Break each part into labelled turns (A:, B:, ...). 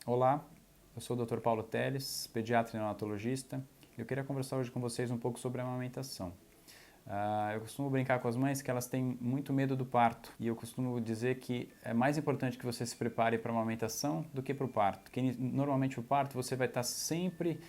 A: Olá, eu sou o Dr. Paulo Teles, pediatra e neonatologista. Eu queria conversar hoje com vocês um pouco sobre a amamentação. Eu costumo brincar com as mães que elas têm muito medo do parto e eu costumo dizer que é mais importante que você se prepare para a amamentação do que para o parto, porque normalmente o parto você vai estar sempre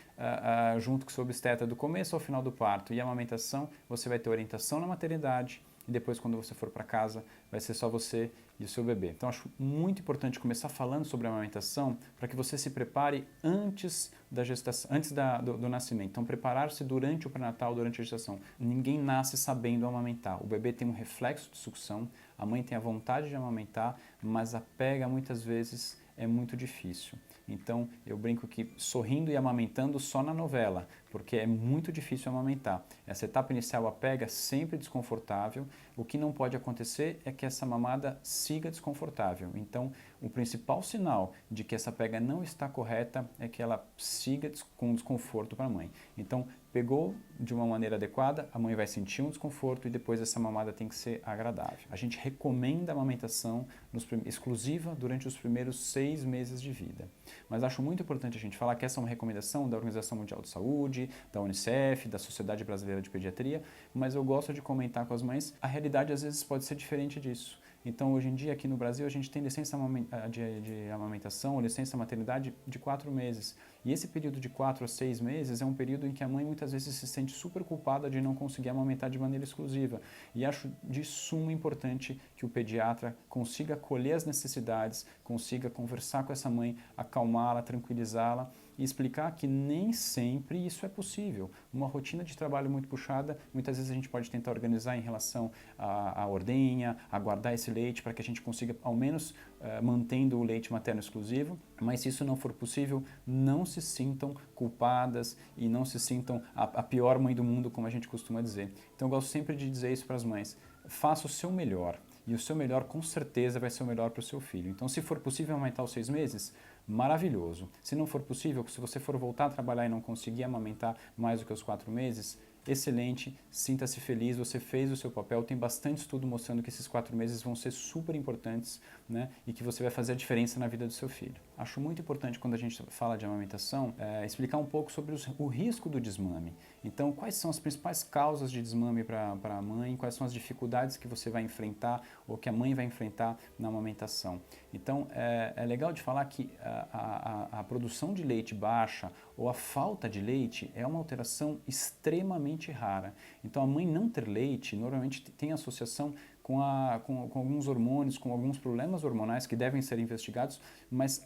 A: junto com o seu obstetra do começo ao final do parto, e a amamentação você vai ter orientação na maternidade e depois quando você for para casa vai ser só você e o seu bebê. Então acho muito importante começar falando sobre a amamentação para que você se prepare antes da gestação, antes do nascimento. Então preparar-se durante o pré-natal, durante a gestação. Ninguém nasce sabendo amamentar. O bebê tem um reflexo de sucção, a mãe tem a vontade de amamentar, mas a pega muitas vezes é muito difícil. Então eu brinco que sorrindo e amamentando só na novela, porque é muito difícil amamentar. Essa etapa inicial, a pega, é sempre desconfortável. O que não pode acontecer é que essa mamada siga desconfortável. Então o principal sinal de que essa pega não está correta é que ela siga com desconforto para a mãe. Então pegou de uma maneira adequada, a mãe vai sentir um desconforto e depois essa mamada tem que ser agradável. A gente recomenda a amamentação exclusiva durante os primeiros 6 meses de vida. Mas acho muito importante a gente falar que essa é uma recomendação da Organização Mundial de Saúde, da Unicef, da Sociedade Brasileira de Pediatria, mas eu gosto de comentar com as mães, a realidade às vezes pode ser diferente disso. Então, hoje em dia, aqui no Brasil, a gente tem licença de amamentação ou licença maternidade de 4 meses. E esse período de 4 a 6 meses é um período em que a mãe muitas vezes se sente super culpada de não conseguir amamentar de maneira exclusiva. E acho de suma importante que o pediatra consiga acolher as necessidades, consiga conversar com essa mãe, acalmá-la, tranquilizá-la e explicar que nem sempre isso é possível. Uma rotina de trabalho muito puxada, muitas vezes a gente pode tentar organizar em relação à ordenha, a guardar esse leite para que a gente consiga, ao menos, mantendo o leite materno exclusivo, mas se isso não for possível, não se sintam culpadas e não se sintam a pior mãe do mundo, como a gente costuma dizer. Então eu gosto sempre de dizer isso para as mães, faça o seu melhor. E o seu melhor, com certeza, vai ser o melhor para o seu filho. Então, se for possível amamentar os 6 meses, maravilhoso. Se não for possível, se você for voltar a trabalhar e não conseguir amamentar mais do que os 4 meses, excelente, sinta-se feliz, você fez o seu papel, tem bastante estudo mostrando que esses 4 meses vão ser super importantes, né, e que você vai fazer a diferença na vida do seu filho. Acho muito importante quando a gente fala de amamentação, explicar um pouco sobre o risco do desmame. Então, quais são as principais causas de desmame para a mãe, quais são as dificuldades que você vai enfrentar ou que a mãe vai enfrentar na amamentação. Então, é legal de falar que a produção de leite baixa ou a falta de leite é uma alteração extremamente rara. Então, a mãe não ter leite normalmente tem associação com alguns hormônios, com alguns problemas hormonais que devem ser investigados, mas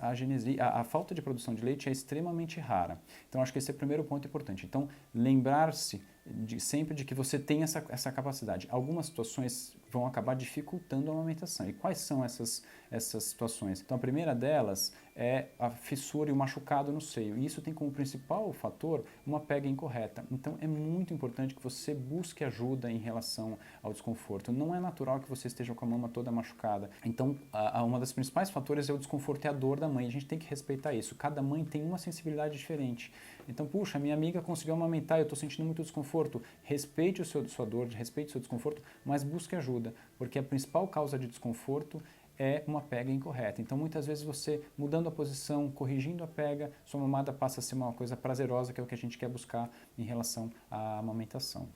A: a falta de produção de leite é extremamente rara. Então, acho que esse é o primeiro ponto importante. Então, lembrar-se sempre de que você tem essa capacidade. Algumas situações vão acabar dificultando a amamentação. E quais são essas situações? Então, a primeira delas é a fissura e o machucado no seio. E isso tem como principal fator uma pega incorreta. Então, é muito importante que você busque ajuda em relação ao desconforto. Não é natural que você esteja com a mama toda machucada. Então, uma das principais fatores é o desconforto e a dor da mãe. A gente tem que respeitar isso. Cada mãe tem uma sensibilidade diferente. Então, puxa, minha amiga conseguiu amamentar, eu estou sentindo muito desconforto. Respeite sua dor, respeite o seu desconforto, mas busque ajuda, porque a principal causa de desconforto é uma pega incorreta. Então, muitas vezes você mudando a posição, corrigindo a pega, sua mamada passa a ser uma coisa prazerosa, que é o que a gente quer buscar em relação à amamentação.